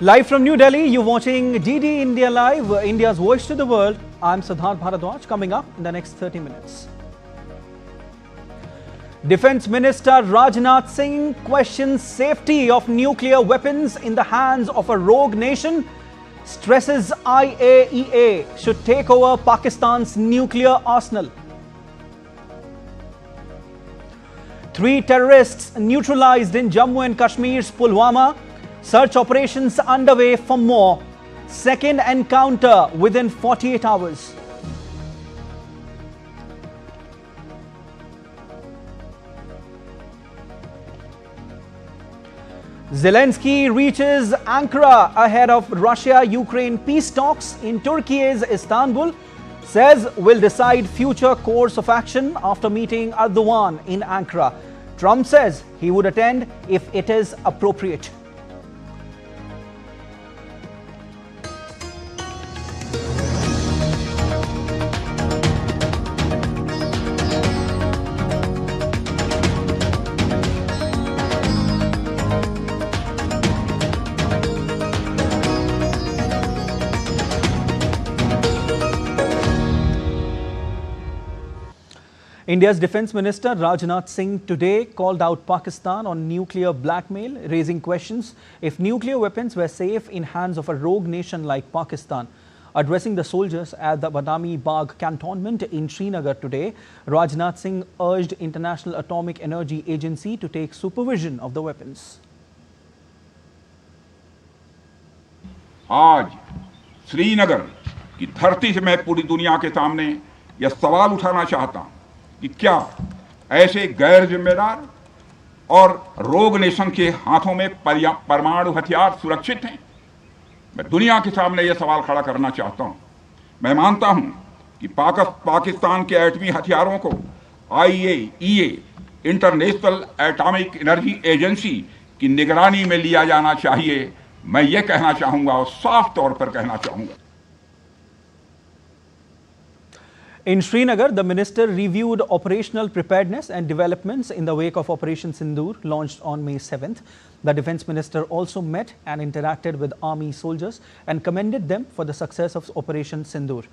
Live from New Delhi, you're watching DD India Live, India's voice to the world. I'm Siddharth Bharadwaj. Coming up in the next 30 minutes. Defense Minister Rajnath Singh questions safety of nuclear weapons in the hands of a rogue nation. Stresses IAEA should take over Pakistan's nuclear arsenal. 3 terrorists neutralized in Jammu and Kashmir's Pulwama. Search operations underway for more. Second encounter within 48 hours. Zelensky reaches Ankara ahead of Russia-Ukraine peace talks in Turkey's Istanbul. Says will decide future course of action after meeting Erdogan in Ankara. Trump says he would attend if it is appropriate. India's Defence Minister Rajnath Singh today called out Pakistan on nuclear blackmail, raising questions if nuclear weapons were safe in hands of a rogue nation like Pakistan. Addressing the soldiers at the Badami Bagh cantonment in Srinagar today, Rajnath Singh urged International Atomic Energy Agency to take supervision of the weapons. आज श्रीनगर की धरती से मैं पूरी दुनिया के सामने यह सवाल उठाना चाहता हूं कि क्या ऐसे गैर जिम्मेदार और रोग नेशन के हाथों में परमाणु हथियार सुरक्षित हैं? मैं दुनिया के सामने यह सवाल खड़ा करना चाहता हूं। मैं मानता हूं कि पाकिस्तान के एटमी हथियारों को IAEA international atomic energy agency की निगरानी में लिया जाना चाहिए। मैं ये कहना चाहूंगा और साफ तौर पर कहना चाहूंगा। In Srinagar, the minister reviewed operational preparedness and developments in the wake of Operation Sindoor, launched on May 7th. The defence minister also met and interacted with army soldiers and commended them for the success of Operation Sindoor.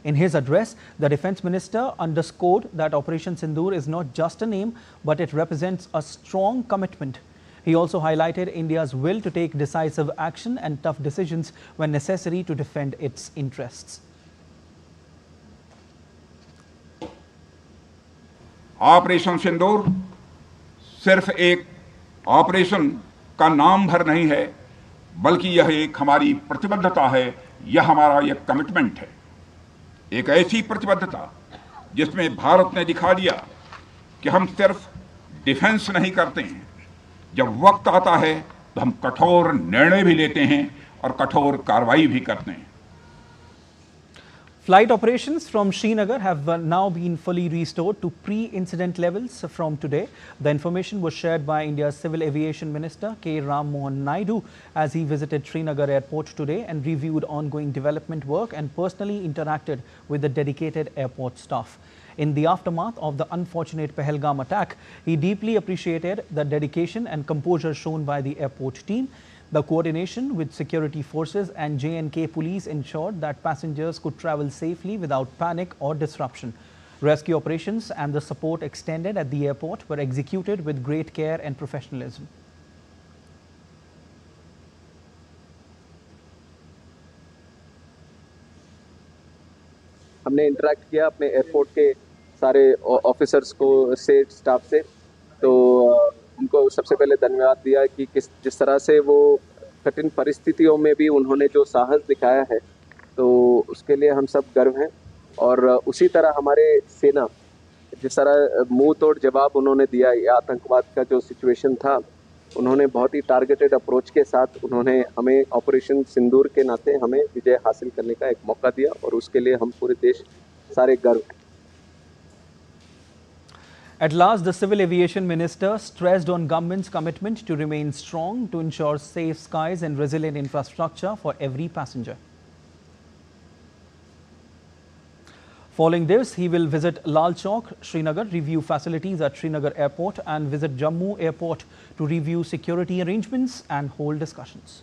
In his address, the defence minister underscored that Operation Sindoor is not just a name, but it represents a strong commitment. He also highlighted India's will to take decisive action and tough decisions when necessary to defend its interests. Operation Sindoor सिर्फ एक operation का नाम भर नहीं है, बल्कि यह एक हमारी प्रतिबद्धता है, यह हमारा एक कमिटमेंट है। एक ऐसी प्रतिबद्धता जिसमें भारत ने दिखा दिया कि हम सिर्फ डिफेंस नहीं करते हैं, जब वक्त आता है तो हम कठोर निर्णय भी लेते हैं और कठोर कार्रवाई भी करते हैं। Flight operations from Srinagar have now been fully restored to pre-incident levels from today. The information was shared by India's Civil Aviation Minister K. Ram Mohan Naidu as he visited Srinagar airport today and reviewed ongoing development work and personally interacted with the dedicated airport staff. In the aftermath of the unfortunate Pahalgam attack, he deeply appreciated the dedication and composure shown by the airport team. The coordination with security forces and J&K police ensured that passengers could travel safely without panic or disruption. Rescue operations and the support extended at the airport were executed with great care and professionalism. हमने interact किया अपने airport के सारे officers को से staff से, तो उनको सबसे पहले धन्यवाद दिया कि जिस तरह से वो कठिन परिस्थितियों में भी उन्होंने जो साहस दिखाया है, तो उसके लिए हम सब गर्व हैं। और उसी तरह हमारे सेना जिस तरह मुंह तोड़ जवाब उन्होंने दिया, ये आतंकवाद का जो सिचुएशन था, उन्होंने बहुत ही टारगेटेड अप्रोच के साथ उन्होंने हमें ऑपरेशन सिंदूर के नाते हमें विजय हासिल करने का एक मौका दिया, और उसके लिए हम पूरे देश सारे गर्व हैं। At last, the Civil Aviation Minister stressed on government's commitment to remain strong to ensure safe skies and resilient infrastructure for every passenger. Following this, he will visit Lal Chowk, Srinagar, review facilities at Srinagar Airport and visit Jammu Airport to review security arrangements and hold discussions.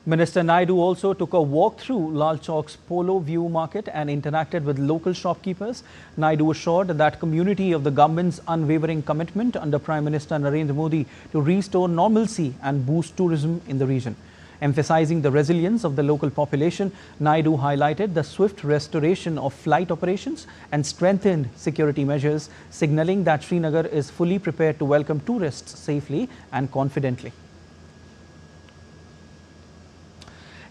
Minister Naidu also took a walk through Lal Chowk's Polo View Market and interacted with local shopkeepers. Naidu assured that community of the government's unwavering commitment under Prime Minister Narendra Modi to restore normalcy and boost tourism in the region. Emphasizing the resilience of the local population, Naidu highlighted the swift restoration of flight operations and strengthened security measures, signaling that Srinagar is fully prepared to welcome tourists safely and confidently.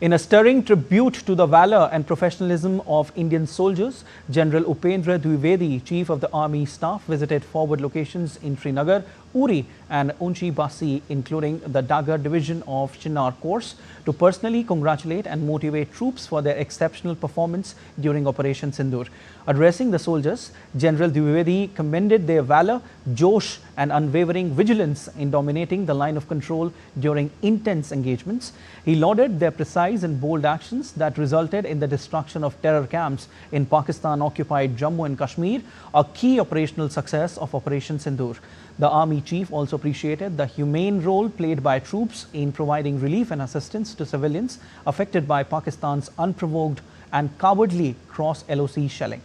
In a stirring tribute to the valor and professionalism of Indian soldiers, General Upendra Dwivedi, Chief of the Army Staff, visited forward locations in Srinagar, Uri and Unchi Basi, including the Dagar Division of Chinnar Corps, to personally congratulate and motivate troops for their exceptional performance during Operation Sindoor. Addressing the soldiers, General Dwivedi commended their valor, josh and unwavering vigilance in dominating the line of control during intense engagements. He lauded their precise and bold actions that resulted in the destruction of terror camps in Pakistan-occupied Jammu and Kashmir, a key operational success of Operation Sindoor. The Army Chief also appreciated the humane role played by troops in providing relief and assistance to civilians affected by Pakistan's unprovoked and cowardly cross-LOC shelling.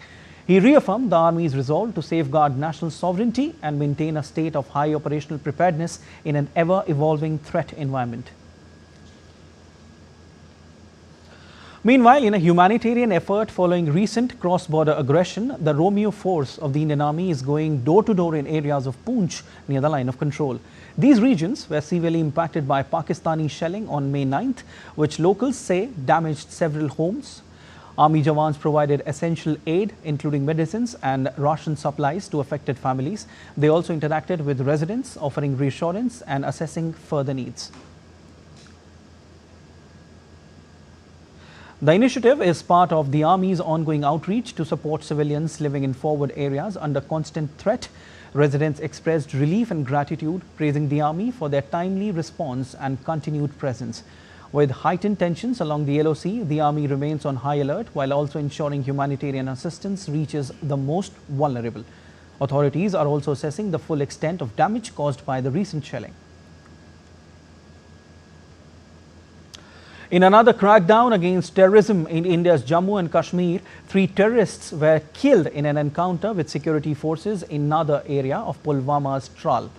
He reaffirmed the Army's resolve to safeguard national sovereignty and maintain a state of high operational preparedness in an ever-evolving threat environment. Meanwhile, in a humanitarian effort following recent cross-border aggression, the Romeo Force of the Indian Army is going door-to-door in areas of Poonch near the line of control. These regions were severely impacted by Pakistani shelling on May 9th, which locals say damaged several homes. Army Jawans provided essential aid, including medicines and ration supplies to affected families. They also interacted with residents, offering reassurance and assessing further needs. The initiative is part of the Army's ongoing outreach to support civilians living in forward areas under constant threat. Residents expressed relief and gratitude, praising the Army for their timely response and continued presence. With heightened tensions along the LOC, the Army remains on high alert while also ensuring humanitarian assistance reaches the most vulnerable. Authorities are also assessing the full extent of damage caused by the recent shelling. In another crackdown against terrorism in India's Jammu and Kashmir, 3 terrorists were killed in an encounter with security forces in Nadar area of Pulwama's Tral.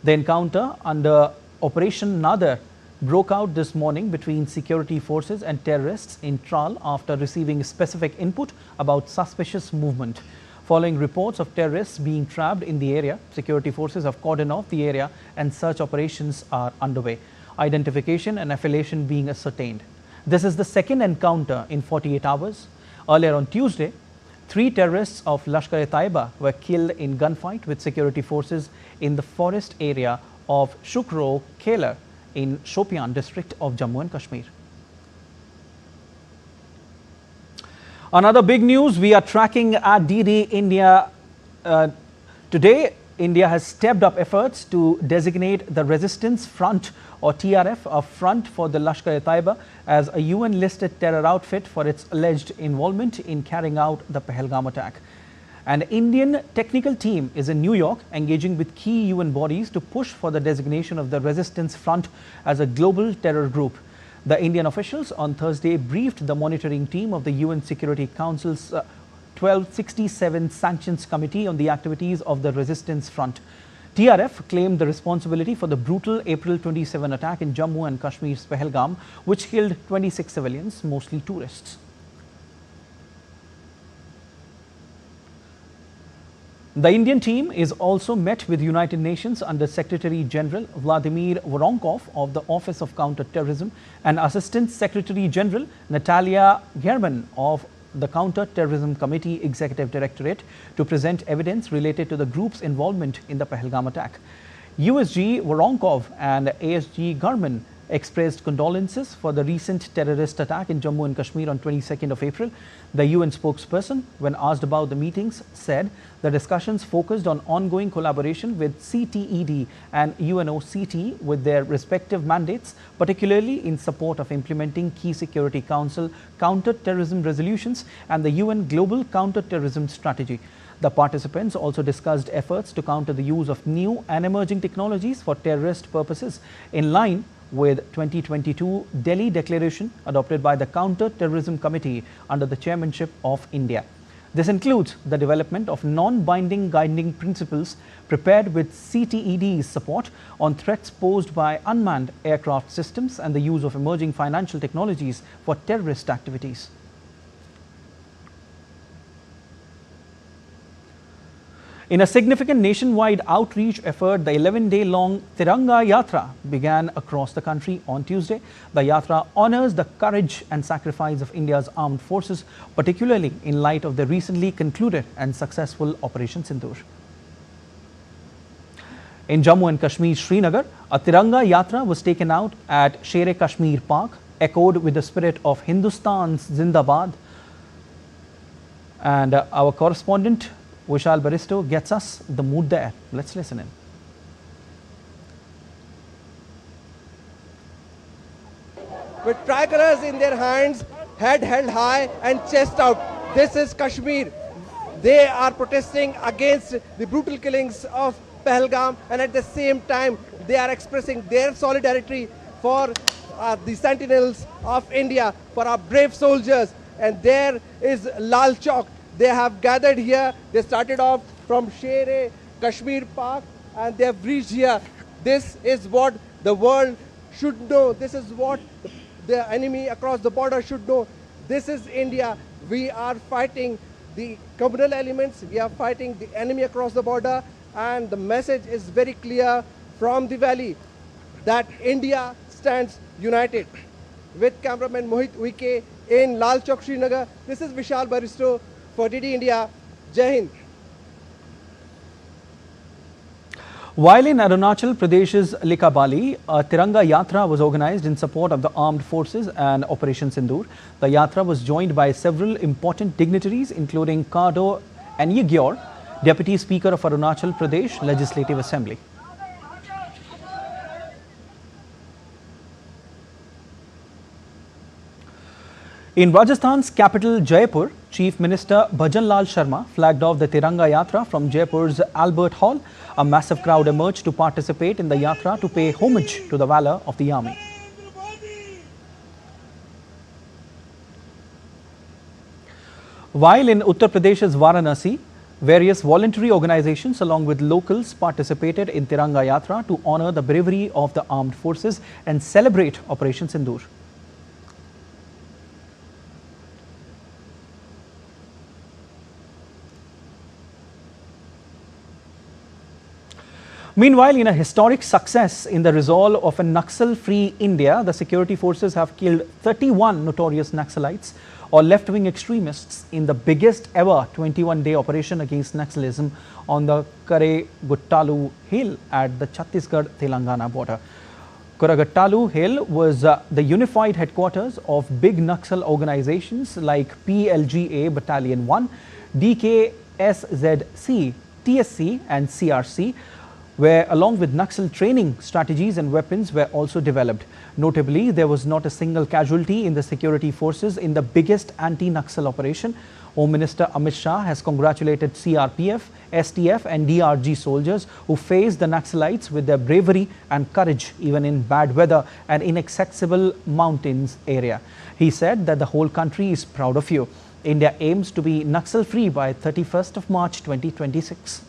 The encounter under Operation Nadar broke out this morning between security forces and terrorists in Tral after receiving specific input about suspicious movement. Following reports of terrorists being trapped in the area, security forces have cordoned off the area and search operations are underway. Identification and affiliation being ascertained. This is the second encounter in 48 hours. Earlier on Tuesday, 3 terrorists of Lashkar-e-Taiba were killed in gunfight with security forces in the forest area of Shukro Khaler in Shopian district of Jammu and Kashmir. Another big news we are tracking at DD India today. India has stepped up efforts to designate the Resistance Front or TRF, a front for the Lashkar-e-Taiba, as a UN-listed terror outfit for its alleged involvement in carrying out the Pahalgam attack. An Indian technical team is in New York engaging with key UN bodies to push for the designation of the Resistance Front as a global terror group. The Indian officials on Thursday briefed the monitoring team of the UN Security Council's 1267 Sanctions Committee on the activities of the Resistance Front. TRF claimed the responsibility for the brutal April 27 attack in Jammu and Kashmir's Pahalgam, which killed 26 civilians, mostly tourists. The Indian team is also met with United Nations Under Secretary General Vladimir Voronkov of the Office of Counter-Terrorism and Assistant Secretary General Natalia German of the Counter-Terrorism Committee Executive Directorate to present evidence related to the group's involvement in the Pahalgam attack. USG Voronkov and ASG Garman expressed condolences for the recent terrorist attack in Jammu and Kashmir on 22nd of April. The UN spokesperson, when asked about the meetings, said the discussions focused on ongoing collaboration with CTED and UNOCT with their respective mandates, particularly in support of implementing key Security Council counter-terrorism resolutions and the UN Global Counter-Terrorism Strategy. The participants also discussed efforts to counter the use of new and emerging technologies for terrorist purposes in line with 2022 Delhi Declaration adopted by the Counter-Terrorism Committee under the chairmanship of India. This includes the development of non-binding guiding principles prepared with CTED's support on threats posed by unmanned aircraft systems and the use of emerging financial technologies for terrorist activities. In a significant nationwide outreach effort, the 11-day-long Tiranga Yatra began across the country on Tuesday. The Yatra honors the courage and sacrifice of India's armed forces, particularly in light of the recently concluded and successful Operation Sindoor. In Jammu and Kashmir, Srinagar, a Tiranga Yatra was taken out at Sher-e-Kashmir Park, echoed with the spirit of Hindustan's Zindabad. And our correspondent Vishal Baristo gets us the mood there. Let's listen in. With tricolors in their hands, head held high and chest out. This is Kashmir. They are protesting against the brutal killings of Pahalgam, and at the same time they are expressing their solidarity for the sentinels of India, for our brave soldiers. And there is Lal Chowk. They have gathered here. They started off from Sher-e-Kashmir Park and they have reached here. This is what the world should know. This is what the enemy across the border should know. This is India. We are fighting the communal elements. We are fighting the enemy across the border. And the message is very clear from the valley that India stands united. With cameraman Mohit Uike in Lal Chowk, Srinagar, this is Vishal Baristo for DD India. Jai Hind. While in Arunachal Pradesh's Likabali, a Tiranga Yatra was organized in support of the armed forces and Operation Sindoor. The Yatra was joined by several important dignitaries, including Kado Anyagyor, Deputy Speaker of Arunachal Pradesh Legislative Assembly. In Rajasthan's capital Jaipur, Chief Minister Bhajan Lal Sharma flagged off the Tiranga Yatra from Jaipur's Albert Hall. A massive crowd emerged to participate in the Yatra to pay homage to the valor of the army. While in Uttar Pradesh's Varanasi, various voluntary organizations along with locals participated in Tiranga Yatra to honor the bravery of the armed forces and celebrate Operation Sindoor. Meanwhile, in a historic success in the resolve of a Naxal-free India, the security forces have killed 31 notorious Naxalites or left-wing extremists in the biggest ever 21-day operation against Naxalism on the Karaguttalu Hill at the Chhattisgarh-Telangana border. Karaguttalu Hill was the unified headquarters of big Naxal organizations like PLGA Battalion 1, DKSZC, TSC and CRC, where along with Naxal training, strategies and weapons were also developed. Notably, there was not a single casualty in the security forces in the biggest anti-Naxal operation. Home Minister Amit Shah has congratulated CRPF, STF and DRG soldiers who faced the Naxalites with their bravery and courage even in bad weather and inaccessible mountains area. He said that the whole country is proud of you. India aims to be Naxal-free by 31st of March 2026.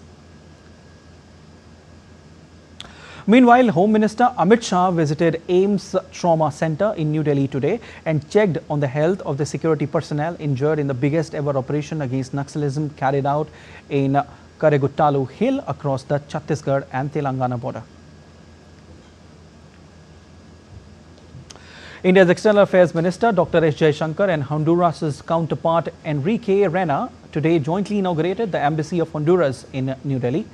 Meanwhile, Home Minister Amit Shah visited AIIMS Trauma Center in New Delhi today and checked on the health of the security personnel injured in the biggest ever operation against Naxalism carried out in Karaguttalu Hill across the Chhattisgarh and Telangana border. India's External Affairs Minister Dr. S. Jaishankar and Honduras's counterpart Enrique Rena today jointly inaugurated the Embassy of Honduras in New Delhi.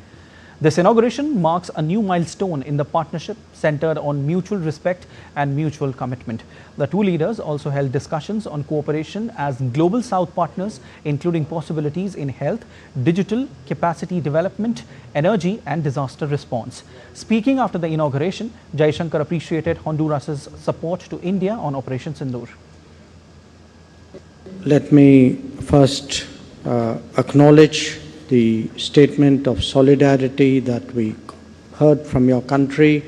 This inauguration marks a new milestone in the partnership centered on mutual respect and mutual commitment. The two leaders also held discussions on cooperation as Global South partners, including possibilities in health, digital, capacity development, energy and disaster response. Speaking after the inauguration, Jaishankar appreciated Honduras's support to India on Operation Sindoor. Let me first acknowledge the statement of solidarity that we heard from your country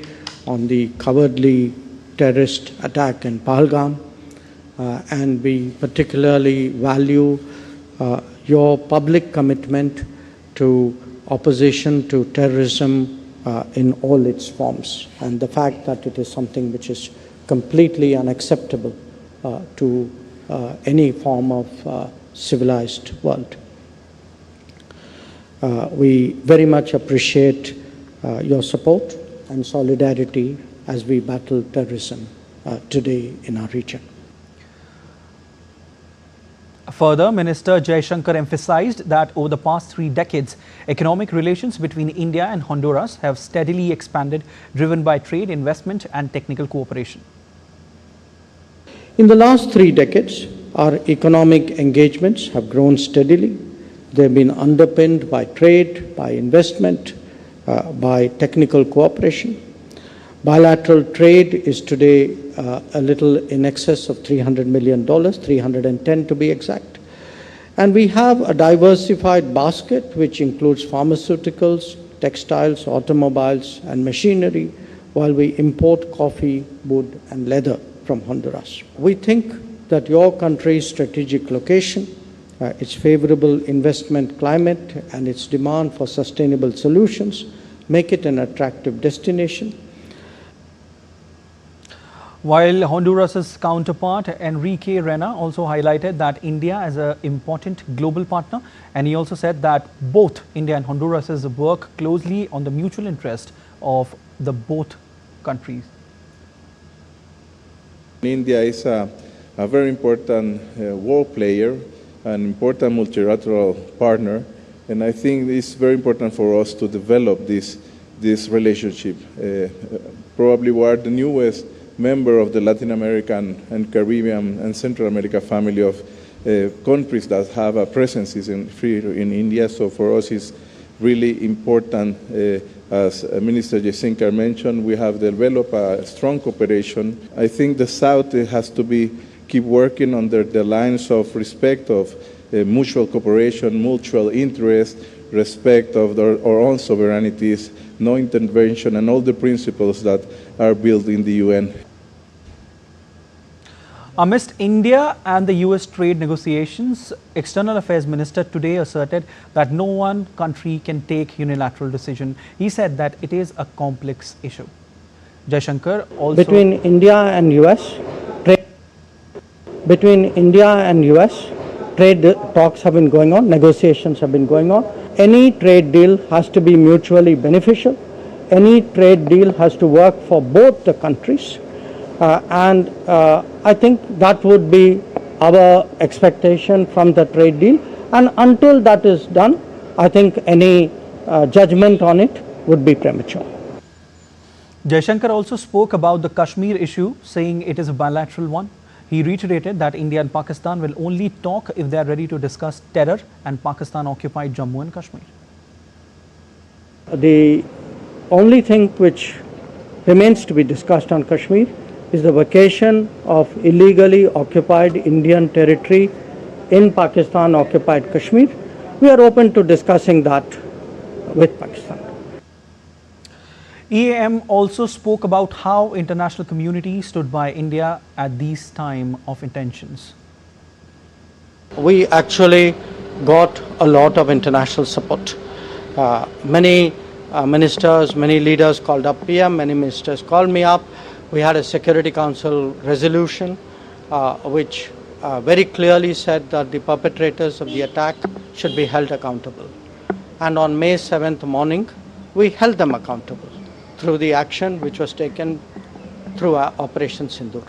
on the cowardly terrorist attack in Pahalgam, and we particularly value your public commitment to opposition to terrorism in all its forms, and the fact that it is something which is completely unacceptable to any form of civilized world. We very much appreciate your support and solidarity as we battle terrorism today in our region. Further, Minister Jaishankar emphasized that over the past 3 decades, economic relations between India and Honduras have steadily expanded, driven by trade, investment and technical cooperation. In the last 3 decades, our economic engagements have grown steadily. They have been underpinned by trade, by investment, by technical cooperation. Bilateral trade is today a little in excess of $300 million, 310 to be exact. And we have a diversified basket which includes pharmaceuticals, textiles, automobiles and machinery, while we import coffee, wood and leather from Honduras. We think that your country's strategic location, its favorable investment climate and its demand for sustainable solutions make it an attractive destination. While Honduras's counterpart Enrique Rena also highlighted that India is an important global partner, and he also said that both India and Honduras work closely on the mutual interest of the both countries. India is a very important world player, an important multilateral partner, and I think it's very important for us to develop this relationship. Probably we are the newest member of the Latin American and Caribbean and Central America family of countries that have a presence in India. So for us it's really important, as Minister Jaishankar mentioned, we have developed a strong cooperation. I think the South has to keep working under the lines of respect of mutual cooperation, mutual interest, respect of our own sovereignties, no intervention, and all the principles that are built in the UN. Amidst India and the US trade negotiations, External Affairs Minister today asserted that no one country can take unilateral decision. He said that it is a complex issue. Jaishankar also... Between India and US, trade talks have been going on, negotiations have been going on. Any trade deal has to be mutually beneficial. Any trade deal has to work for both the countries. And I think that would be our expectation from the trade deal. And until that is done, I think any judgment on it would be premature. Jaishankar also spoke about the Kashmir issue, saying it is a bilateral one. He reiterated that India and Pakistan will only talk if they are ready to discuss terror and Pakistan-occupied Jammu and Kashmir. The only thing which remains to be discussed on Kashmir is the vacation of illegally occupied Indian territory in Pakistan-occupied Kashmir. We are open to discussing that with Pakistan. EAM also spoke about how international community stood by India at these time of intentions. We actually got a lot of international support. Many ministers, many leaders called up PM, many ministers called me up. We had a Security Council resolution which very clearly said that the perpetrators of the attack should be held accountable. And on May 7th morning, we held them accountable through the action which was taken through our Operation Sindoor.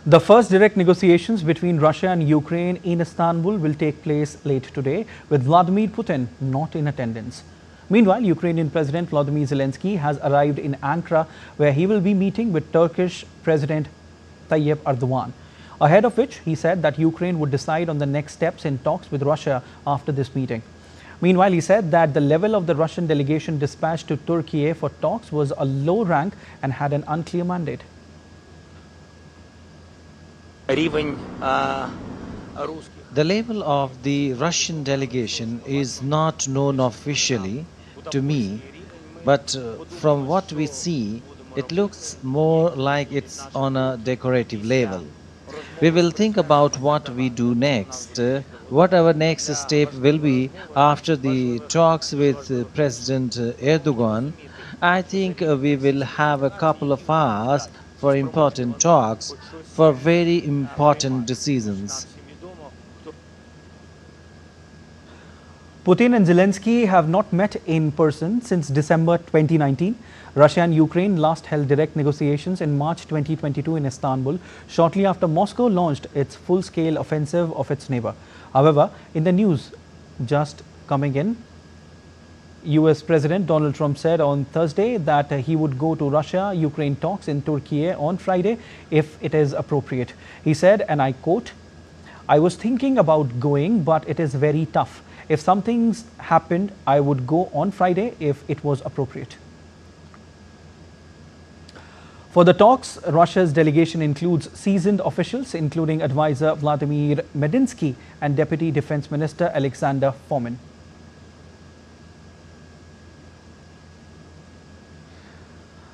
The first direct negotiations between Russia and Ukraine in Istanbul will take place late today, with Vladimir Putin not in attendance. Meanwhile, Ukrainian President Volodymyr Zelensky has arrived in Ankara, where he will be meeting with Turkish President Tayyip Erdogan, ahead of which he said that Ukraine would decide on the next steps in talks with Russia after this meeting. Meanwhile, he said that the level of the Russian delegation dispatched to Turkey for talks was a low rank and had an unclear mandate. The level of the Russian delegation is not known officially to me, but from what we see, it looks more like it's on a decorative level. We will think about what we do next, what our next step will be after the talks with President Erdogan. I think we will have a couple of hours for important talks, for very important decisions. Putin and Zelensky have not met in person since December 2019. Russia and Ukraine last held direct negotiations in March 2022 in Istanbul, shortly after Moscow launched its full-scale offensive of its neighbor. However, in the news just coming in, US President Donald Trump said on Thursday that he would go to Russia-Ukraine talks in Turkey on Friday if it is appropriate. He said, and I quote, "I was thinking about going, but it is very tough. If something's happened, I would go on Friday if it was appropriate." For the talks, Russia's delegation includes seasoned officials, including advisor Vladimir Medinsky and Deputy Defense Minister Alexander Fomin.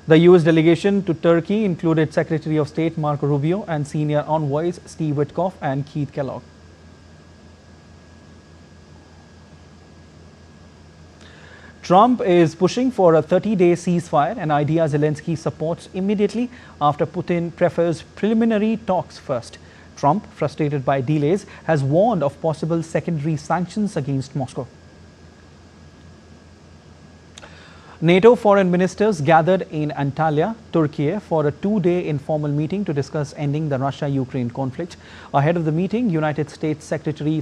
The US delegation to Turkey included Secretary of State Marco Rubio and senior envoys Steve Witkoff and Keith Kellogg. Trump is pushing for a 30-day ceasefire, an idea Zelensky supports immediately after Putin prefers preliminary talks first. Trump, frustrated by delays, has warned of possible secondary sanctions against Moscow. NATO foreign ministers gathered in Antalya, Turkey, for a two-day informal meeting to discuss ending the Russia-Ukraine conflict. Ahead of the meeting, United States Secretary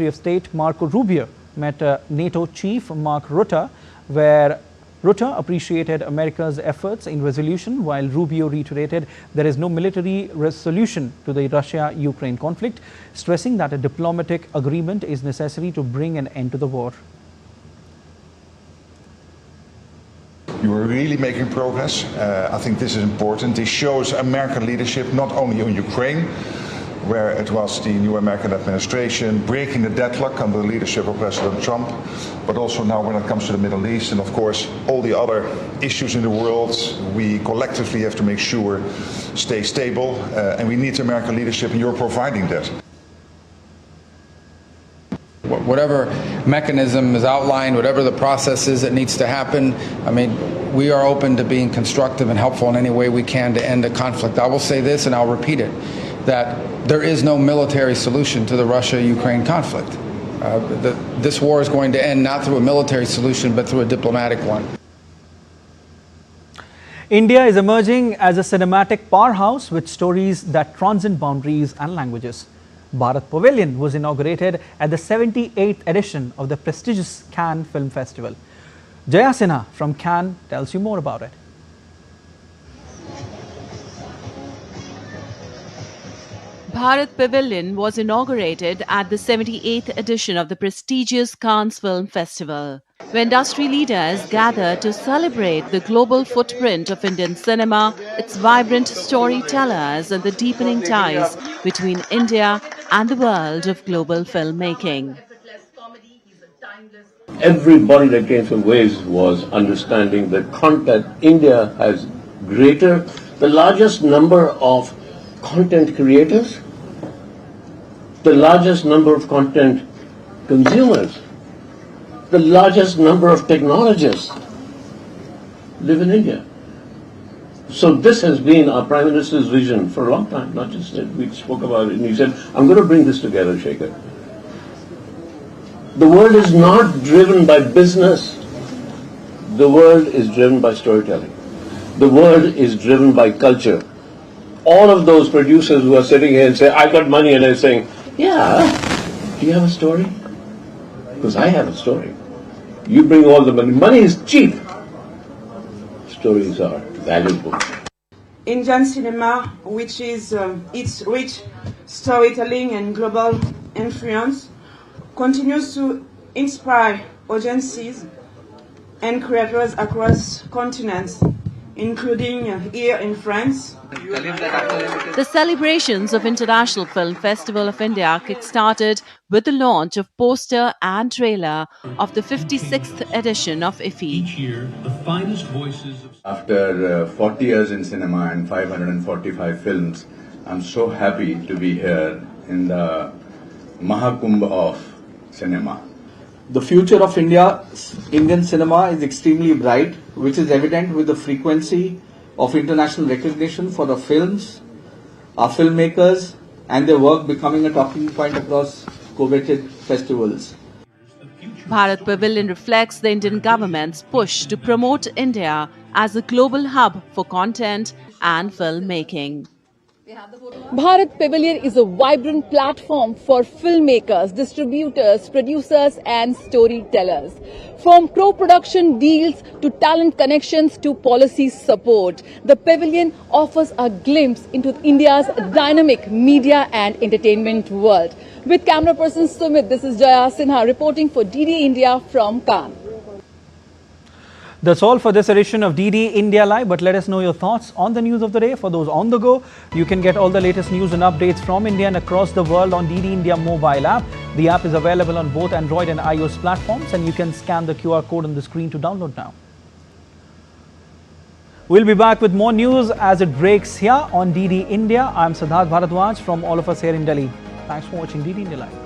of State Marco Rubio met NATO chief Mark Rutte, where Rutte appreciated America's efforts in resolution, while Rubio reiterated there is no military resolution to the Russia-Ukraine conflict, stressing that a diplomatic agreement is necessary to bring an end to the war. You are really making progress. I think this is important. This shows American leadership not only on Ukraine, where it was the new American administration breaking the deadlock under the leadership of President Trump, but also now when it comes to the Middle East and of course all the other issues in the world, we collectively have to make sure stay stable, and we need American leadership, and you're providing that. Whatever mechanism is outlined, whatever the process is that needs to happen, I mean, we are open to being constructive and helpful in any way we can to end the conflict. I will say this, and I'll repeat it, that there is no military solution to the Russia-Ukraine conflict. This war is going to end not through a military solution, but through a diplomatic one. India is emerging as a cinematic powerhouse with stories that transcend boundaries and languages. Bharat Pavilion was inaugurated at the 78th edition of the prestigious Cannes Film Festival. Jaya Sinha from Cannes tells you more about it. Bharat Pavilion was inaugurated at the 78th edition of the prestigious Cannes Film Festival, where industry leaders gather to celebrate the global footprint of Indian cinema, its vibrant storytellers, and the deepening ties between India and the world of global filmmaking. Everybody that came from Wales was understanding that India has the largest number of content creators, the largest number of content consumers, the largest number of technologists live in India. So this has been our Prime Minister's vision for a long time, not just that we spoke about it and he said, I'm going to bring this together, Shekhar. The world is not driven by business. The world is driven by storytelling. The world is driven by culture. All of those producers who are sitting here and say, I got money, and they're saying, yeah, do you have a story? Because I have a story. You bring all the money. Money is cheap. Stories are valuable. Indian cinema, which is its rich storytelling and global influence, continues to inspire audiences and creators across continents including here in France. The celebrations of International Film Festival of India kick-started with the launch of poster and trailer of the 56th edition of IFFI. Each year, the finest voices of... After 40 years in cinema and 545 films, I'm so happy to be here in the Mahakumbh of cinema. The future of Indian cinema is extremely bright, which is evident with the frequency of international recognition for the films, our filmmakers, and their work becoming a talking point across coveted festivals. Bharat Pavilion reflects the Indian government's push to promote India as a global hub for content and filmmaking. Bharat Pavilion is a vibrant platform for filmmakers, distributors, producers and storytellers. From co-production deals to talent connections to policy support, the pavilion offers a glimpse into India's dynamic media and entertainment world. With camera person Sumit, this is Jaya Sinha reporting for DD India from Cannes. That's all for this edition of DD India Live, but let us know your thoughts on the news of the day. For those on the go, you can get all the latest news and updates from India and across the world on DD India mobile app. The app is available on both Android and iOS platforms, and you can scan the QR code on the screen to download now. We'll be back with more news as it breaks here on DD India. I'm Siddharth Bharadwaj from all of us here in Delhi. Thanks for watching DD India Live.